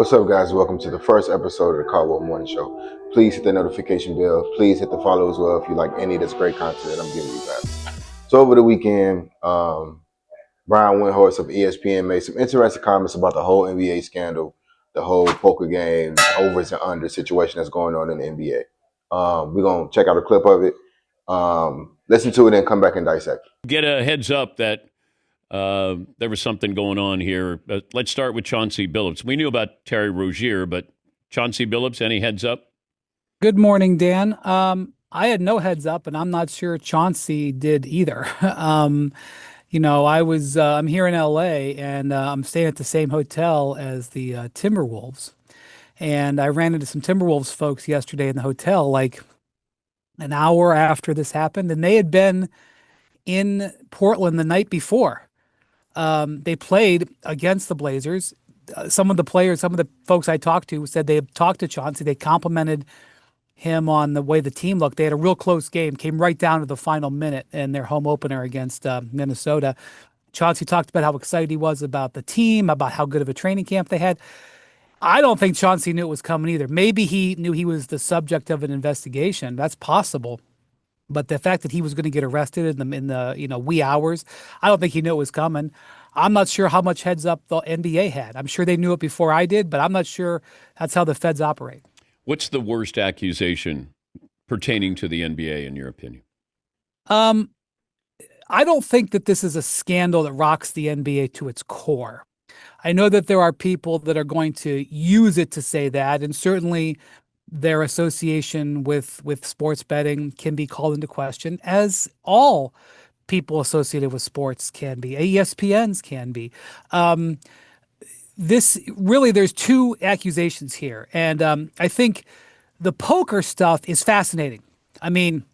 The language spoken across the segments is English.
What's up, guys? Welcome to the first episode of the Caldwell Morning Show. Please hit the notification bell. Please hit the follow as well if you like any of this great content that I'm giving you guys. So over the weekend, Brian Windhorst of ESPN made some interesting comments about the whole NBA scandal, the whole poker game, overs and under situation that's going on in the NBA. We're going to check out a clip of it, listen to it, and come back and dissect it. Get a heads up that there was something going on here. Let's start with Chauncey Billups. We knew about Terry Rozier, but Chauncey Billups, any heads up? Good morning, Dan. I had no heads up, and I'm not sure Chauncey did either. I'm here in LA, and I'm staying at the same hotel as the Timberwolves. And I ran into some Timberwolves folks yesterday in the hotel, like an hour after this happened, and they had been in Portland the night before. They played against the Blazers. Some of the folks I talked to said they had talked to Chauncey. They complimented him on the way the team looked. They had a real close game, came right down to the final minute in their home opener against Minnesota. Chauncey talked about how excited he was about the team, about how good of a training camp they had. I don't think Chauncey knew it was coming either. Maybe he knew he was the subject of an investigation. That's possible. But the fact that he was going to get arrested in the wee hours, I don't think he knew it was coming. I'm not sure how much heads up the NBA had. I'm sure they knew it before I did, but I'm not sure that's how the feds operate. What's the worst accusation pertaining to the NBA, in your opinion? I don't think that this is a scandal that rocks the NBA to its core. I know that there are people that are going to use it to say that, and certainly their association with sports betting can be called into question, as all people associated with sports can be. ESPN's can be. There's two accusations here, and I think the poker stuff is fascinating. I mean,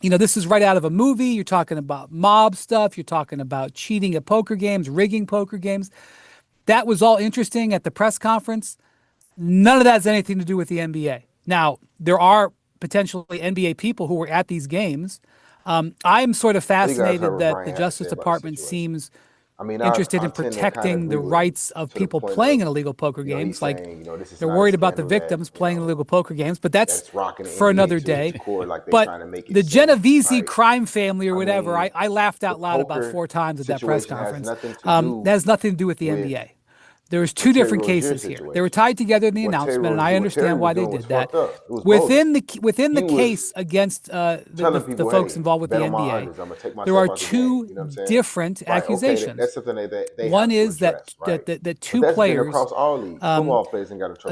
this is right out of a movie. You're talking about mob stuff. You're talking about cheating at poker games, rigging poker games. That was all interesting at the press conference. None of that has anything to do with the NBA. Now, there are potentially NBA people who were at these games. I'm sort of fascinated that the Justice Department seems interested in protecting the rights of people playing in illegal poker games. Like, they're worried about the victims playing illegal poker games, but that's for another day. But the Genovese crime family or whatever, I laughed out loud about 4 times at that press conference. That has nothing to do with the NBA. There was 2 different cases here. They were tied together in the announcement, and I understand why they did that. Within the case against the folks involved with the NBA, there are 2 different accusations. One is that 2 players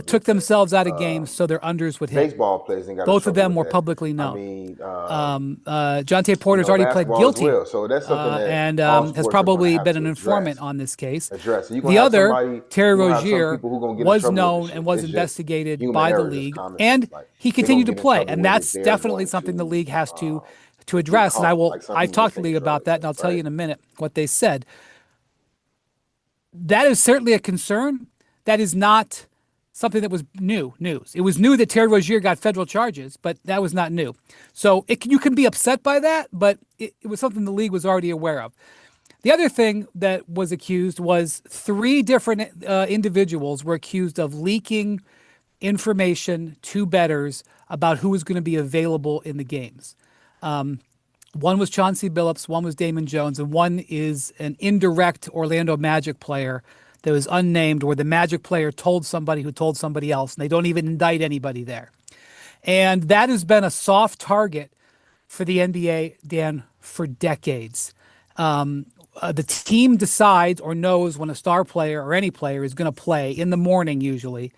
took themselves out of games so their unders would hit. Both of them were publicly known. Jonte Porter's already pled guilty and has probably been an informant on this case. The other, Terry Rozier, was known and was investigated by the league, and he continued to play. And that's definitely something the league has to address. And I talked to the league about that, and I'll tell you in a minute what they said. That is certainly a concern. That is not something that was news. It was new that Terry Rozier got federal charges, but that was not new. So you can be upset by that, but it was something the league was already aware of. The other thing that was accused was 3 different individuals were accused of leaking information to bettors about who was going to be available in the games. One was Chauncey Billups, one was Damon Jones, and one is an indirect Orlando Magic player that was unnamed, where the Magic player told somebody who told somebody else, and they don't even indict anybody there. And that has been a soft target for the NBA, Dan, for decades. The team decides or knows when a star player or any player is going to play in the morning usually,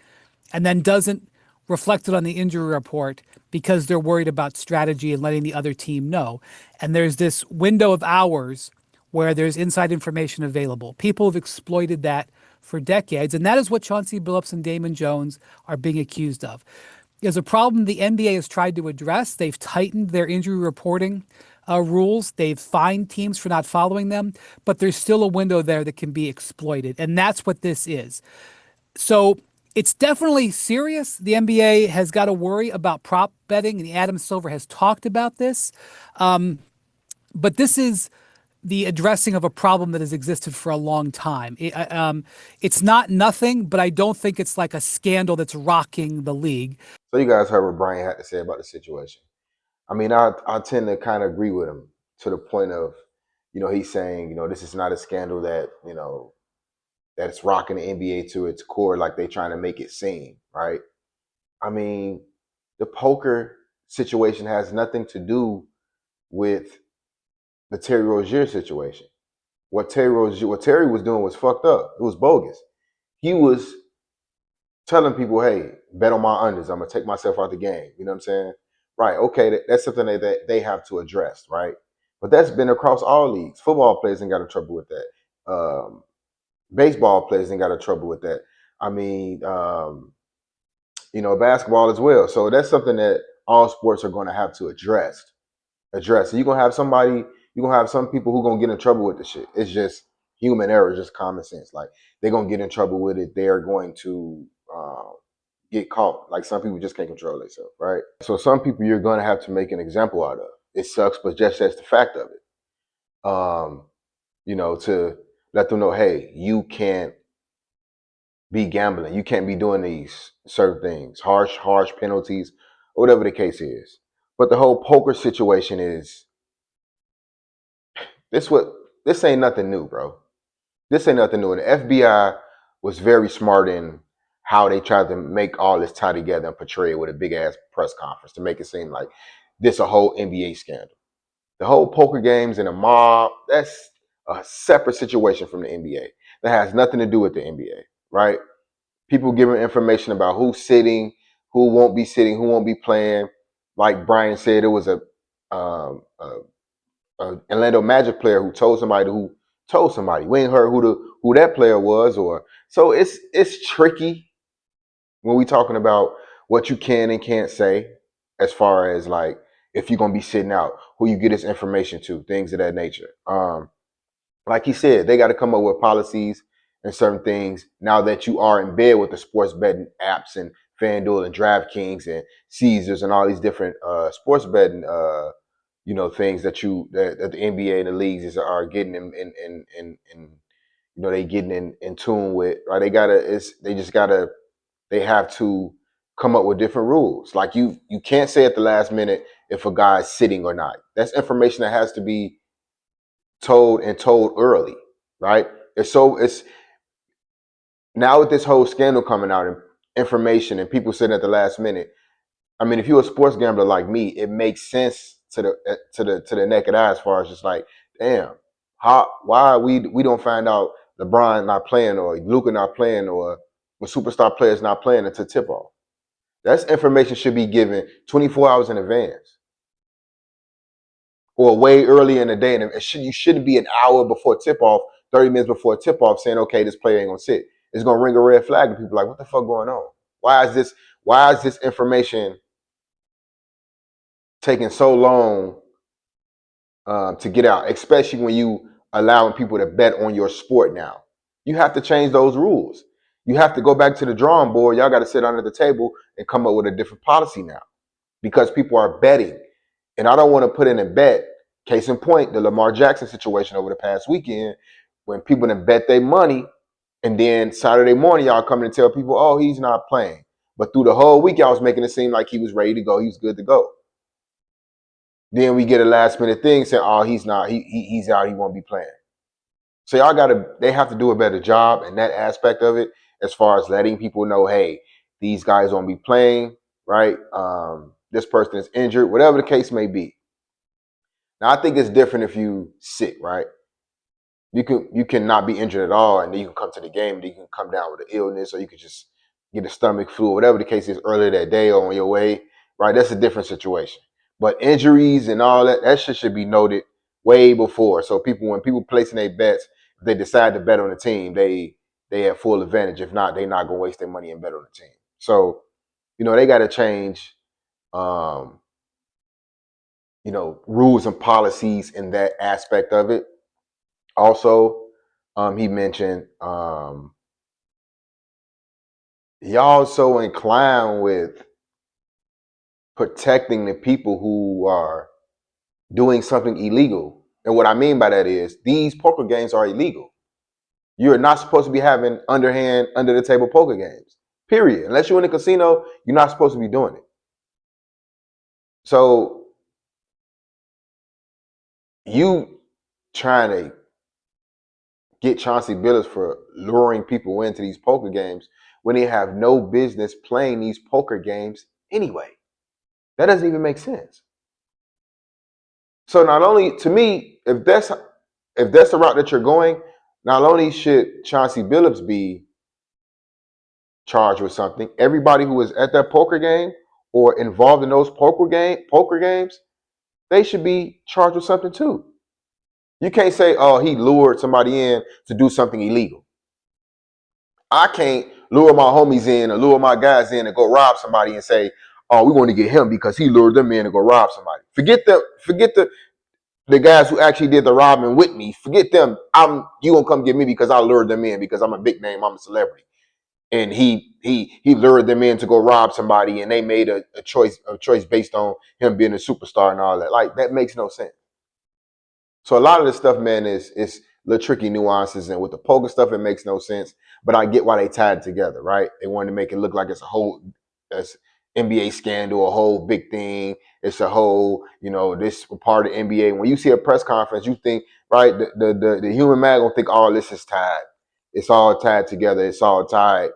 and then doesn't reflect it on the injury report because they're worried about strategy and letting the other team know. And there's this window of hours where there's inside information available. People have exploited that for decades, and that is what Chauncey Billups and Damon Jones are being accused of. There's a problem the NBA has tried to address. They've tightened their injury reporting rules. They've fined teams for not following them, but there's still a window there that can be exploited, and that's what this is. So it's definitely serious. The NBA has got to worry about prop betting, and Adam Silver has talked about this. But this is the addressing of a problem that has existed for a long time. It's not nothing, but I don't think it's like a scandal that's rocking the league. So you guys heard what Brian had to say about the situation. I mean, I tend to kind of agree with him to the point of, he's saying, this is not a scandal that, that's rocking the NBA to its core like they trying to make it seem, right? I mean, the poker situation has nothing to do with the Terry Rozier situation. What Terry was doing was fucked up. It was bogus. He was telling people, "Hey, bet on my unders. I'm gonna take myself out the game." You know what I'm saying? Right? Okay, that's something that they have to address, right? But that's been across all leagues. Football players ain't got in trouble with that. Baseball players ain't got in trouble with that. I mean, basketball as well. So that's something that all sports are going to have to address. So you're gonna have some people who gonna get in trouble with the shit. It's just human error, just common sense. Like they're gonna get in trouble with it. They're going to get caught. Like some people just can't control themselves, right? So some people you're gonna have to make an example out of. It sucks, but just that's the fact of it. To let them know, hey, you can't be gambling. You can't be doing these certain things, harsh penalties, or whatever the case is. But the whole poker situation is this ain't nothing new, bro. This ain't nothing new. And the FBI was very smart in how they tried to make all this tie together and portray it with a big ass press conference to make it seem like this a whole NBA scandal. The whole poker games and the mob, that's a separate situation from the NBA. That has nothing to do with the NBA, right? People giving information about who's sitting, who won't be sitting, who won't be playing. Like Brian said, it was a Orlando Magic player who told somebody. We ain't heard who that player was, or so it's tricky when we talking about what you can and can't say, as far as like if you're gonna be sitting out, who you get this information to, things of that nature. Like he said, they got to come up with policies and certain things now that you are in bed with the sports betting apps and FanDuel and DraftKings and Caesars and all these different sports betting things that the NBA and the leagues are getting in they getting in tune with, right? They have to come up with different rules. Like you can't say at the last minute if a guy's sitting or not. That's information that has to be told early, right? It's now with this whole scandal coming out and information and people sitting at the last minute. I mean, if you're a sports gambler like me, it makes sense to the naked eye as far as just like, damn, why we don't find out LeBron not playing or Luka not playing or when superstar players not playing until tip off. That's information should be given 24 hours in advance or way early in the day. And you shouldn't be an hour before tip off, 30 minutes before tip off saying, okay, this player ain't gonna sit. It's gonna ring a red flag and people are like, what the fuck going on? Why is this information taking so long to get out, especially when you allowing people to bet on your sport now? You have to change those rules. You have to go back to the drawing board. Y'all got to sit under the table and come up with a different policy now because people are betting. And I don't want to put in a bet. Case in point, the Lamar Jackson situation over the past weekend, when people done bet their money, and then Saturday morning, y'all coming and tell people, oh, he's not playing. But through the whole week, y'all was making it seem like he was ready to go. He was good to go. Then we get a last minute thing saying, oh, he's not. He's out. He won't be playing. So they have to do a better job in that aspect of it, as far as letting people know, hey, these guys won't be playing, right? This person is injured, whatever the case may be. Now, I think it's different if you sick, right? You can not be injured at all, and then you can come to the game, and then you can come down with an illness, or you could just get a stomach flu, whatever the case is, earlier that day or on your way, right? That's a different situation. But injuries and all that shit should be noted way before. So when people placing their bets, if they decide to bet on the team, they have full advantage. If not, they're not gonna waste their money and bet on the team. So, they got to change, rules and policies in that aspect of it. Also, he mentioned y'all so inclined with protecting the people who are doing something illegal And what I mean by that is these poker games are illegal. You're not supposed to be having underhand, under the table poker games. Period. Unless you're in a casino, you're not supposed to be doing it. So you trying to get Chauncey Billups for luring people into these poker games when they have no business playing these poker games anyway. That doesn't even make sense. So not only, to me, if that's the route that you're going, not only should Chauncey Billups be charged with something, everybody who was at that poker game or involved in those poker games, they should be charged with something too. You can't say, oh, he lured somebody in to do something illegal. I can't lure my homies in or lure my guys in and go rob somebody and say, oh, we want to get him because he lured them in to go rob somebody. Forget the guys who actually did the robbing with me. Forget them. You gonna come get me because I lured them in because I'm a big name, I'm a celebrity. And he lured them in to go rob somebody and they made a choice based on him being a superstar and all that. Like, that makes no sense. So a lot of this stuff, man, is little tricky nuances, and with the poker stuff, it makes no sense. But I get why they tied it together, right? They wanted to make it look like it's a whole NBA scandal, a whole big thing. It's a whole, this part of NBA. When you see a press conference, you think, right, the human man gonna think all this is tied. It's all tied together. It's all tied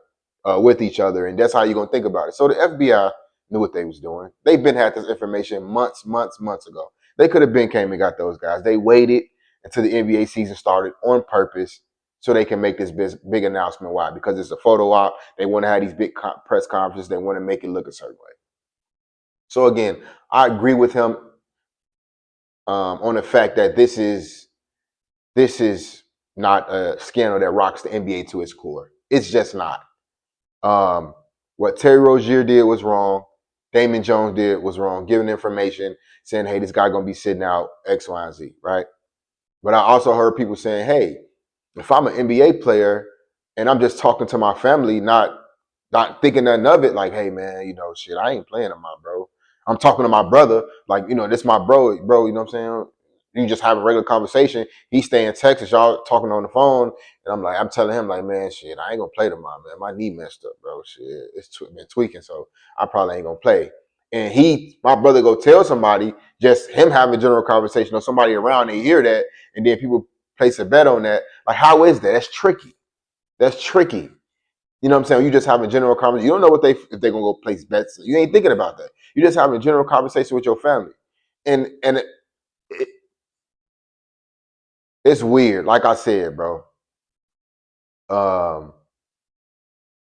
with each other, and that's how you're gonna think about it. So the FBI knew what they was doing. They've been had this information months ago. They could have been came and got those guys. They waited until the NBA season started on purpose so they can make this big announcement. Why? Because it's a photo op. They want to have these big press conferences. They want to make it look a certain way. So again, I agree with him on the fact that this is not a scandal that rocks the NBA to its core. It's just not. What Terry Rozier did was wrong. Damon Jones did was wrong, giving information, saying, hey, this guy going to be sitting out X, Y, and Z, right? But I also heard people saying, hey, if I'm an NBA player and I'm just talking to my family, not thinking nothing of it, like, hey, man, shit, I ain't playing him, my bro. I'm talking to my brother, like, this my bro, you know what I'm saying? You just have a regular conversation. He stay in Texas, y'all talking on the phone, and I'm telling him, like, man, shit, I ain't gonna play tomorrow, man. My knee messed up, bro. Shit, it's been tweaking, so I probably ain't gonna play. And my brother go tell somebody, just him having a general conversation or somebody around, they hear that, and then people place a bet on that. Like, how is that? That's tricky. That's tricky. You know what I'm saying? You just having a general conversation. You don't know if they're gonna go place bets. You ain't thinking about that. You just having a general conversation with your family, and it's weird. Like I said, bro.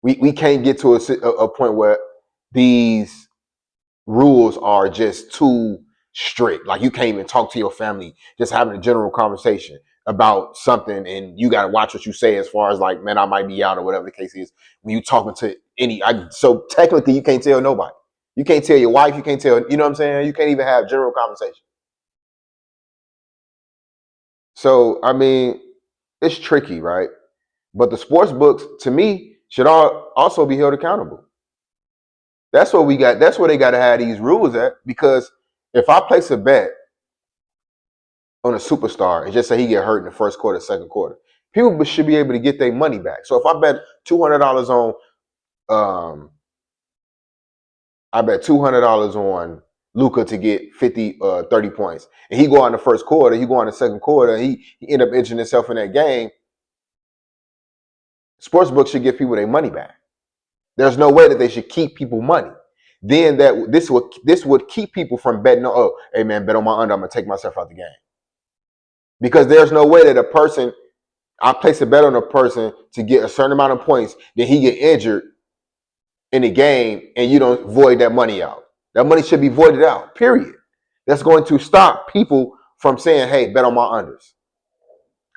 We can't get to a point where these rules are just too strict. Like, you can't even talk to your family, just having a general conversation about something, and you got to watch what you say as far as, like, man, I might be out or whatever the case is. When you talking to so technically you can't tell nobody. You can't tell your wife. You can't tell, you know what I'm saying? You can't even have general conversation. So, I mean, it's tricky, right? But the sports books, to me, should also be held accountable. That's what we got. That's where they got to have these rules at. Because if I place a bet on a superstar and just say he get hurt in the first quarter, second quarter, people should be able to get their money back. So if I bet $200 on, I bet $200 on Luka to get 30 points, and he go on the first quarter, he go on the second quarter, and he end up injuring himself in that game. Sportsbooks should give people their money back. There's no way that they should keep people money. Then this would keep people from betting. Oh, hey man, bet on my under. I'm gonna take myself out the game. Because there's no way that I place a bet on a person to get a certain amount of points, then he get injured in the game, and you don't void that money out. That money should be voided out. Period. That's going to stop people from saying, hey, bet on my unders.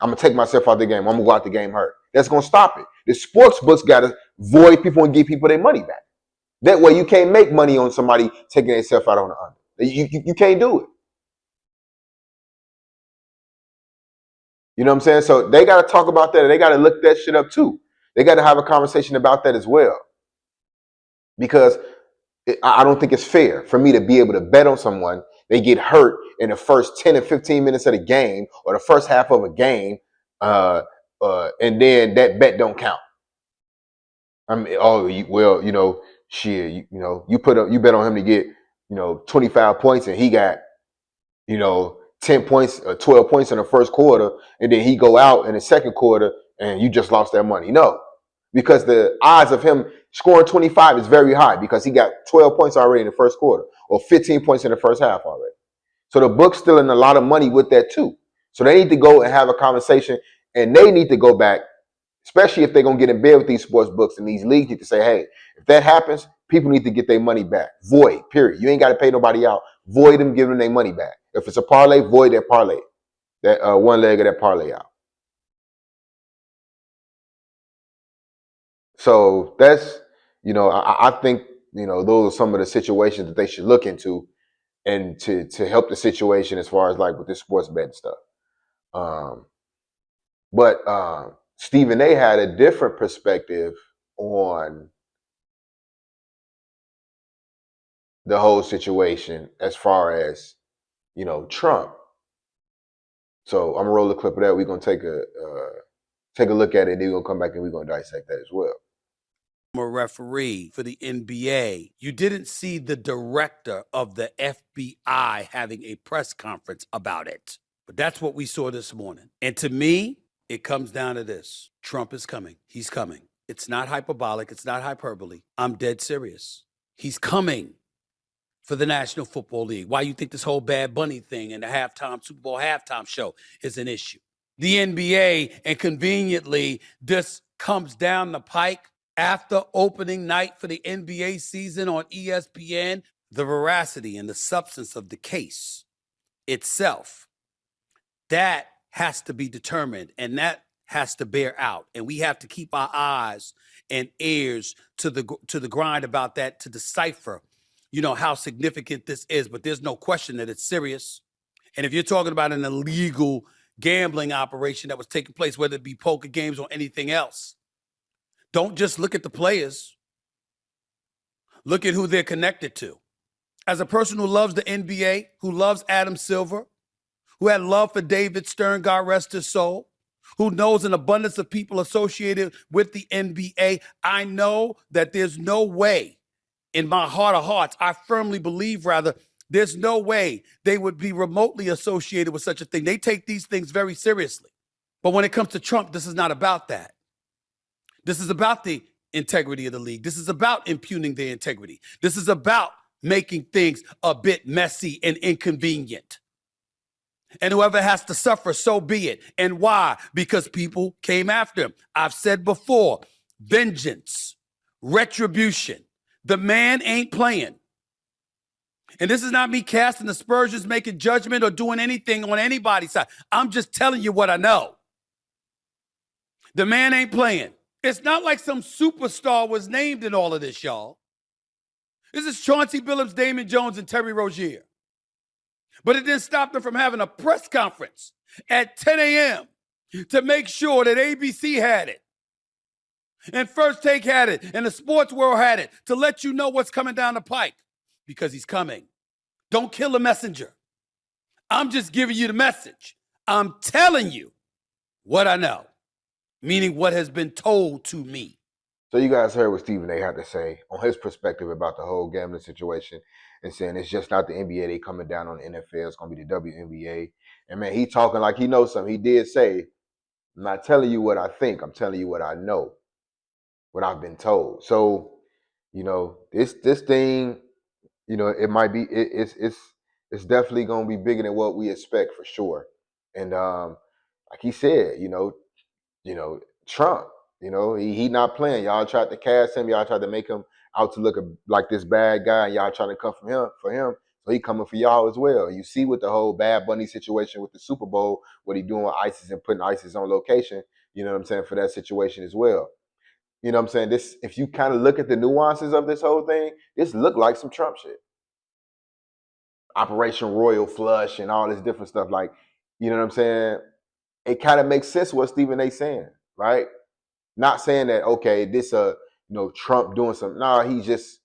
I'm gonna take myself out the game. I'm gonna go out the game hurt. That's gonna stop it. The sports books gotta void people and give people their money back. That way you can't make money on somebody taking themselves out on the under. You can't do it. You know what I'm saying? So they got to talk about that. And they got to look that shit up too. They got to have a conversation about that as well. Because I don't think it's fair for me to be able to bet on someone they get hurt in the first 10 or 15 minutes of the game or the first half of a game, and then that bet don't count. I mean, well, shit, you bet on him to get, 25 points and he got, 10 points or 12 points in the first quarter, and then he go out in the second quarter and you just lost that money. No, because the odds of him scoring 25 is very high because he got 12 points already in the first quarter or 15 points in the first half already. So the book's still in a lot of money with that too. So they need to go and have a conversation, and they need to go back, especially if they're going to get in bed with these sports books and these leagues need to say, hey, if that happens, people need to get their money back. Void, period. You ain't got to pay nobody out. Void them, give them their money back. If it's a parlay, void that parlay, that one leg of that parlay out. So that's, I think, those are some of the situations that they should look into and to help the situation as far as like with this sports betting stuff. But Stephen A had a different perspective on the whole situation as far as, Trump. So I'm gonna roll a clip of that. We're gonna take a look at it, and then we're gonna come back and we're gonna dissect that as well. A referee for the NBA. You didn't see the director of the FBI having a press conference about it. But that's what we saw this morning. And to me, it comes down to this. Trump is coming. He's coming. It's not hyperbolic. It's not hyperbole. I'm dead serious. He's coming for the National Football League. Why you think this whole Bad Bunny thing and the Super Bowl halftime show is an issue? The NBA, and conveniently, this comes down the pike after opening night for the NBA season on ESPN. The veracity and the substance of the case itself, that has to be determined, and that has to bear out. And we have to keep our eyes and ears to the grind about that to decipher, how significant this is. But there's no question that it's serious. And if you're talking about an illegal gambling operation that was taking place, whether it be poker games or anything else, don't just look at the players. Look at who they're connected to. As a person who loves the NBA, who loves Adam Silver, who had love for David Stern, God rest his soul, who knows an abundance of people associated with the NBA, I know that there's no way, in my heart of hearts, I firmly believe, rather, there's no way they would be remotely associated with such a thing. They take these things very seriously. But when it comes to Trump, this is not about that. This is about the integrity of the league. This is about impugning their integrity. This is about making things a bit messy and inconvenient. And whoever has to suffer, so be it. And why? Because people came after him. I've said before, vengeance, retribution. The man ain't playing. And this is not me casting aspersions, making judgment, or doing anything on anybody's side. I'm just telling you what I know. The man ain't playing. It's not like some superstar was named in all of this, y'all. This is Chauncey Billups, Damon Jones, and Terry Rozier. But it didn't stop them from having a press conference at 10 a.m. to make sure that ABC had it, and First Take had it, and the sports world had it, to let you know what's coming down the pike, because he's coming. Don't kill the messenger. I'm just giving you the message. I'm telling you what I know, meaning what has been told to me. So you guys heard what Stephen A had to say on his perspective about the whole gambling situation, and saying it's just not the NBA. They coming down on the NFL. It's going to be the WNBA. And man, he talking like he knows something. He did say, I'm not telling you what I think. I'm telling you what I know, what I've been told. So, this thing, it might be, it's definitely going to be bigger than what we expect for sure. And like he said, Trump, he not playing. Y'all tried to cast him. Y'all tried to make him out to look like this bad guy. And y'all trying to come for him. So he coming for y'all as well. You see with the whole Bad Bunny situation with the Super Bowl, what he doing with ISIS and putting ISIS on location, you know what I'm saying, for that situation as well. You know what I'm saying? This, if you kind of look at the nuances of this whole thing, this look like some Trump shit. Operation Royal Flush and all this different stuff. Like, you know what I'm saying? It kind of makes sense what Stephen A saying, right? Not saying that, okay, this Trump doing some, he's just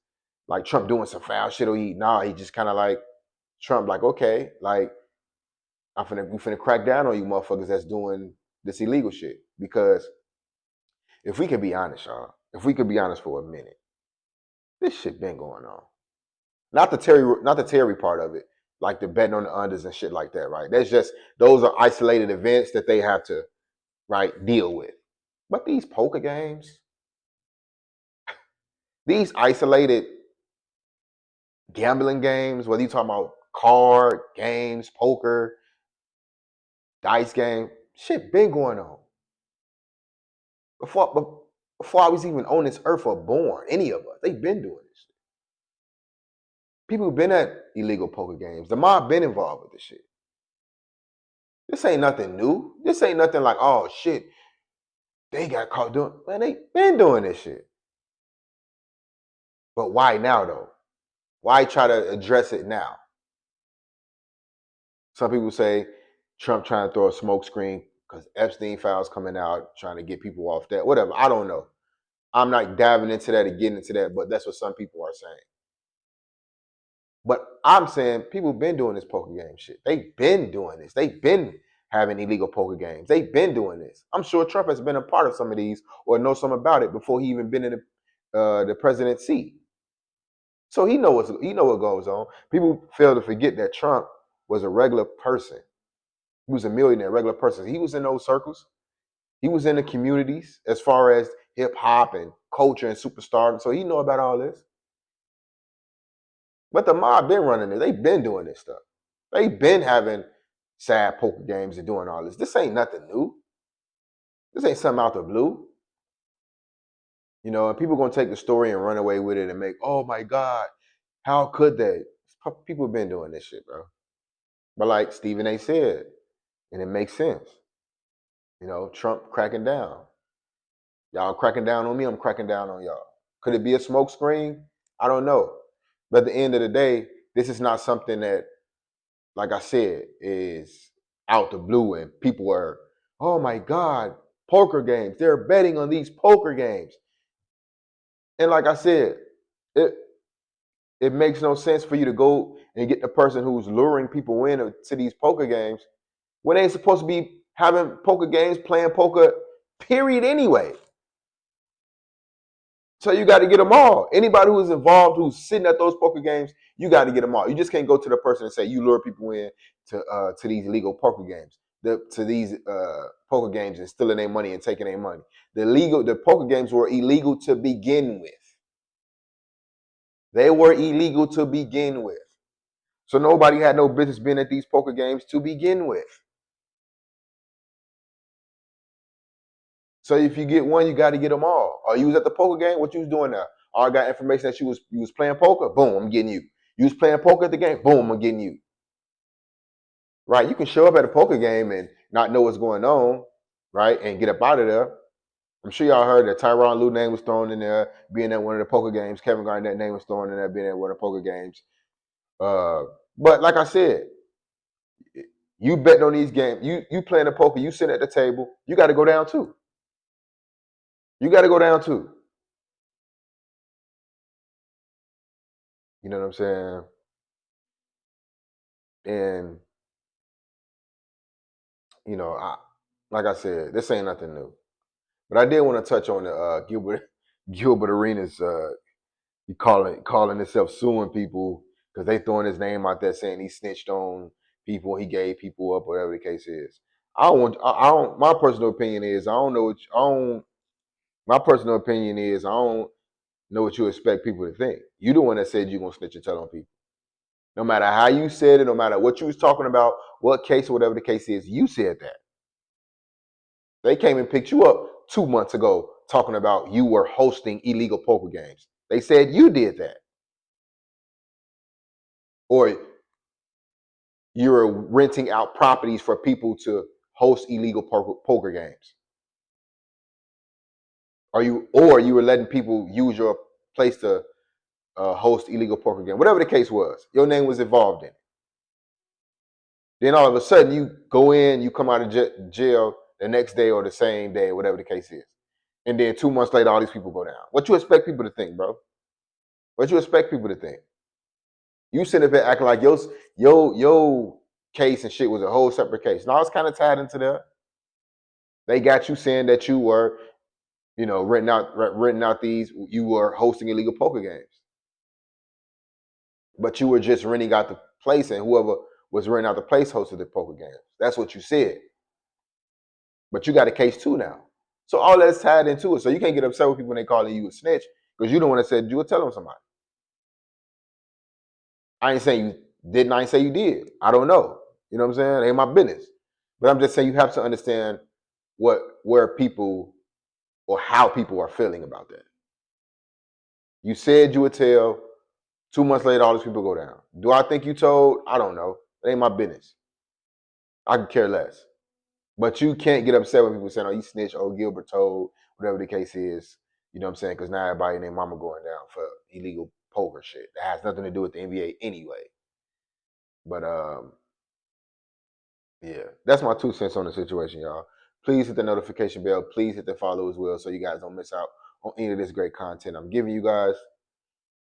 like Trump doing some foul shit, or he just kind of like, Trump like, okay, like we finna crack down on you motherfuckers that's doing this illegal shit. Because if we could be honest, y'all, if we could be honest for a minute, this shit been going on. Not the Terry part of it, like the betting on the unders and shit like that, right? That's just those are isolated events that they have to right deal with. But these poker games, these isolated gambling games, whether you talking about card games, poker, dice game, shit been going on. Before I was even on this earth or born, any of us, they've been doing this shit. People have been at illegal poker games. The mob been involved with this shit. This ain't nothing new. This ain't nothing like, oh shit, they got caught doing. Man, they been doing this shit. But why now though? Why try to address it now? Some people say Trump trying to throw a smoke screen because Epstein files coming out, trying to get people off that. Whatever. I don't know. I'm not diving into that and getting into that, but that's what some people are saying. But I'm saying people been doing this poker game shit. They've been doing this. They've been having illegal poker games. They've been doing this. I'm sure Trump has been a part of some of these or knows something about it before he even been in the president's seat. So he know what goes on. People fail to forget that Trump was a regular person. He was a millionaire, regular person. He was in those circles. He was in the communities as far as hip hop and culture and superstardom. So he know about all this. But the mob been running it. They've been doing this stuff. They've been having sad poker games and doing all this. This ain't nothing new. This ain't something out the blue. You know, and people gonna take the story and run away with it and make, oh my God, how could they? People have been doing this shit, bro. But like Stephen A. said, and it makes sense. You know, Trump cracking down. Y'all cracking down on me, I'm cracking down on y'all. Could it be a smoke screen? I don't know. But at the end of the day, this is not something that, like I said, is out the blue and people are, oh my God, poker games. They're betting on these poker games. And like I said, it makes no sense for you to go and get the person who's luring people in to these poker games when they ain't supposed to be having poker games, playing poker, period, anyway. So you got to get them all. Anybody who's involved, who's sitting at those poker games, you got to get them all. You just can't go to the person and say you lure people in to these illegal poker games, to these poker games and stealing their money and taking their money. The poker games were illegal to begin with. They were illegal to begin with. So nobody had no business being at these poker games to begin with. So if you get one, you got to get them all. Or you was at the poker game, what you was doing now? Oh, I got information that you was playing poker. Boom, I'm getting you. You was playing poker at the game. Boom, I'm getting you. Right? You can show up at a poker game and not know what's going on, right? And get up out of there. I'm sure y'all heard that Tyronn Lue name was thrown in there, being at one of the poker games. Kevin Garnett name was thrown in there, being at one of the poker games. But like I said, you betting on these games. You playing the poker. You sitting at the table. You got to go down too. You got to go down too. You know what I'm saying? And you know, like I said, this ain't nothing new. But I did want to touch on the Gilbert Arenas. He calling himself suing people because they throwing his name out there saying he snitched on people, he gave people up, whatever the case is. I don't. My personal opinion is I don't know. My personal opinion is I don't know what you expect people to think. You the one that said you're gonna snitch and tell on people. No matter how you said it, no matter what you was talking about, what case or whatever the case is, you said that. They came and picked you up 2 months ago talking about you were hosting illegal poker games. They said you did that. Or you were renting out properties for people to host illegal poker games. Or you were letting people use your place to host illegal poker games. Whatever the case was, your name was involved in it. Then all of a sudden you go in, you come out of jail the next day or the same day, whatever the case is. And then 2 months later, all these people go down. What you expect people to think, bro? What you expect people to think? You sitting up here acting like your case and shit was a whole separate case. No, it's kind of tied into that. They got you saying that you were, renting out these. You were hosting illegal poker games, but you were just renting out the place, and whoever was renting out the place hosted the poker games. That's what you said. But you got a case too now. So all that's tied into it. So you can't get upset with people when they calling you a snitch because you don't want to say you were telling somebody. I ain't saying you didn't. I ain't say you did. I don't know. You know what I'm saying? It ain't my business. But I'm just saying you have to understand where people or how people are feeling about that. You said you would tell. 2 months later, all these people go down. Do I think you told? I don't know. It ain't my business. I could care less. But you can't get upset when people saying, "Oh, you snitch." Oh, Gilbert told. Whatever the case is. You know what I'm saying? Because now everybody and their mama going down for illegal poker shit. That has nothing to do with the NBA anyway. But yeah, that's my 2 cents on the situation, y'all. Please hit the notification bell. Please hit the follow as well so you guys don't miss out on any of this great content I'm giving you guys.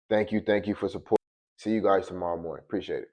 Thank you for support. See you guys tomorrow morning. Appreciate it.